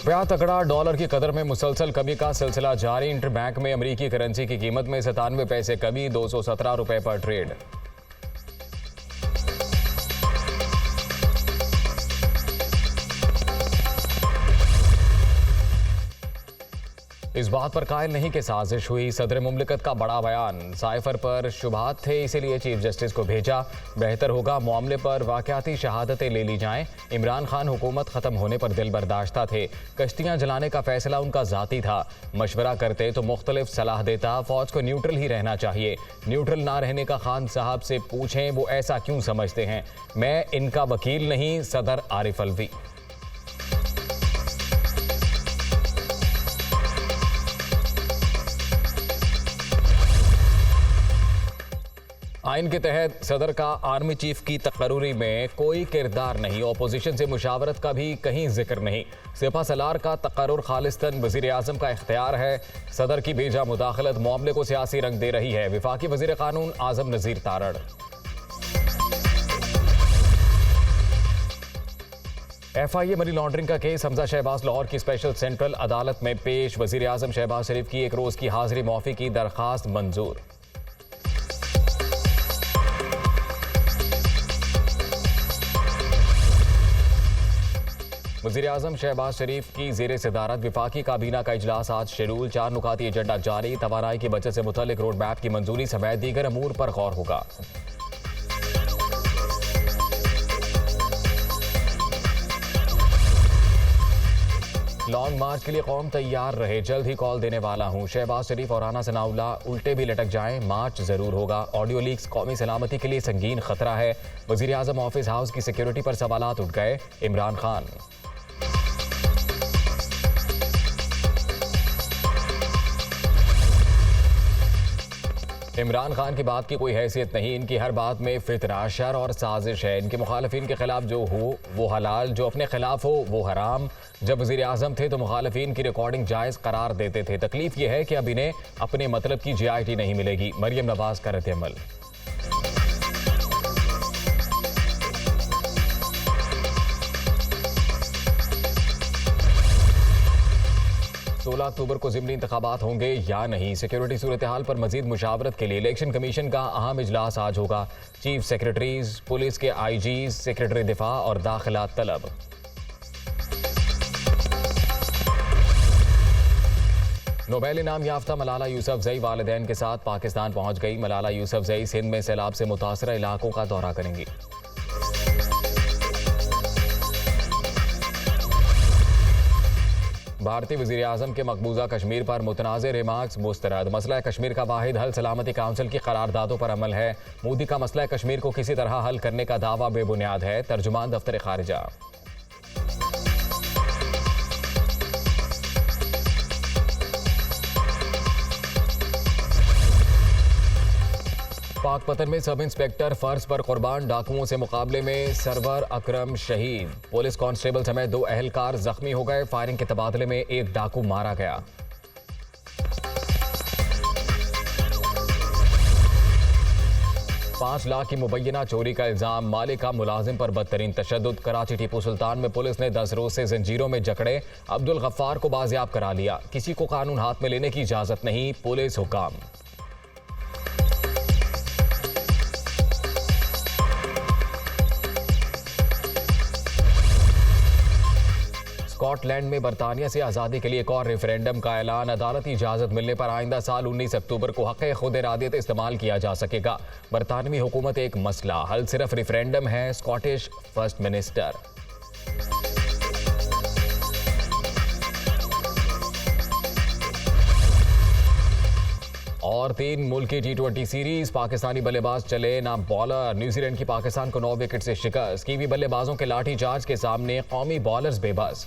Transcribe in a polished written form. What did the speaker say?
रुपया तगड़ा, डॉलर की कदर में मुसलसल कमी का सिलसिला जारी। इंटरबैंक में अमेरिकी करेंसी की कीमत में 97 पैसे कमी, 217 रुपए पर ट्रेड। इस बात पर कायल नहीं कि साजिश हुई, सदर मुमलिकत का बड़ा बयान। साइफर पर शुबहात थे, इसीलिए चीफ जस्टिस को भेजा। बेहतर होगा मामले पर वाकयाती शहादतें ले ली जाएं। इमरान खान हुकूमत खत्म होने पर दिल बर्दाश्ता थे। कश्तियां जलाने का फैसला उनका जाती था। मशवरा करते तो मुख्तलिफ सलाह देता। फौज को न्यूट्रल ही रहना चाहिए। न्यूट्रल ना रहने का खान साहब से पूछें, वो ऐसा क्यों समझते हैं। मैं इनका वकील नहीं, सदर आरिफ अलवी। आइन के तहत सदर का आर्मी चीफ की तकर्री में कोई किरदार नहीं। अपोजिशन से मुशावरत का भी कहीं जिक्र नहीं। सिपा सलार का तकर्रुर खालिस्तन वजीर आजम का इख्तियार है। सदर की बेजा मुदाखलत मामले को सियासी रंग दे रही है। विफाकी वजीर कानून आजम नजीर तारड़। FIA मनी लॉन्ड्रिंग का केस, हमजा शहबाज लाहौर की स्पेशल सेंट्रल अदालत में पेश। वजीर आजम शहबाज शरीफ की एक रोज की हाजिरी मुआफी की दरखास्त मंजूर। वज़ीर आज़म शहबाज शरीफ की ज़ेरे सदारत विफाकी काबीना का इजलास आज शेड्यूल। 4 नुकाती एजेंडा जारी। तवानाई की बचत से मुतल्लिक रोड मैप की मंजूरी समेत दीगर अमूर पर गौर होगा। लॉन्ग मार्च के लिए कौम तैयार रहे, जल्द ही कॉल देने वाला हूं। शहबाज शरीफ और राना सनाउल्लाह उल्टे भी लटक जाएं, मार्च जरूर होगा। ऑडियो लीक्स कौमी सलामती के लिए संगीन खतरा है। वज़ीर आज़म ऑफिस हाउस की सिक्योरिटी पर सवालात उठ गए। इमरान खान। इमरान खान की बात की कोई हैसियत नहीं। इनकी हर बात में फितना, शर और साजिश है। इनके मुखालिफिन के खिलाफ जो हो वो हलाल, जो अपने खिलाफ हो वो हराम। जब वज़ीर आज़म थे तो मुखालिफिन की रिकॉर्डिंग जायज़ करार देते थे। तकलीफ यह है कि अब इन्हें अपने मतलब की GIT नहीं मिलेगी। मरियम नवाज का रद्द-ए-अमल। अक्टूबर को ज़िमनी इंतखाबात होंगे या नहीं, सिक्योरिटी सूरत हाल पर मजीद मुशावरत के लिए इलेक्शन कमीशन का अहम इजलास आज होगा। चीफ सेक्रेटरीज, पुलिस के IGs, सेक्रेटरी दिफा और दाखिला तलब। नोबेल इनाम याफ्ता मलाला यूसुफजई वालिदैन के साथ पाकिस्तान पहुंच गई। मलाला यूसुफजई सिंध में सैलाब से मुतासरा इलाकों का दौरा करेंगी। भारतीय वज़ीर आज़म के मकबूजा कश्मीर पर मुतनाज़िर रिमार्क्स मुस्तरद। मसला कश्मीर का वाहिद हल सलामती काउंसिल की करारदादों पर अमल है। मोदी का मसला कश्मीर को किसी तरह हल करने का दावा बेबुनियाद है। तर्जुमान दफ्तर खारिजा। पाकपतन में सब इंस्पेक्टर फर्ज पर कुर्बान, डाकुओं से मुकाबले में सरवर अकरम शहीद। पुलिस कांस्टेबल समेत 2 अहलकार जख्मी हो गए। फायरिंग के तबादले में एक डाकू मारा गया। $5 लाख की मुबैना चोरी का इल्जाम, मालिक का मुलाजिम पर बदतरीन तशद्दुद। कराची टीपू सुल्तान में पुलिस ने 10 रोज से जंजीरों में जकड़े अब्दुल गफ्फार को बाजियाब करा लिया। किसी को कानून हाथ में लेने की इजाजत नहीं, पुलिस हुकाम। स्कॉटलैंड में बरतानिया से आज़ादी के लिए एक और रेफरेंडम का ऐलान। अदालती इजाज़त मिलने पर आइंदा साल 19 अक्टूबर को हक़ खुद इरादियत इस्तेमाल किया जा सकेगा। बरतानवी हुकूमत एक मसला, हल सिर्फ रेफरेंडम है। Scottish first minister. और 3 मुल्की T20 सीरीज, पाकिस्तानी बल्लेबाज चले ना बॉलर। न्यूजीलैंड की पाकिस्तान को 9 विकेट से शिकस्त। कीवी बल्लेबाजों के लाठीचार्ज के सामने कौमी बॉलर्स बेबस।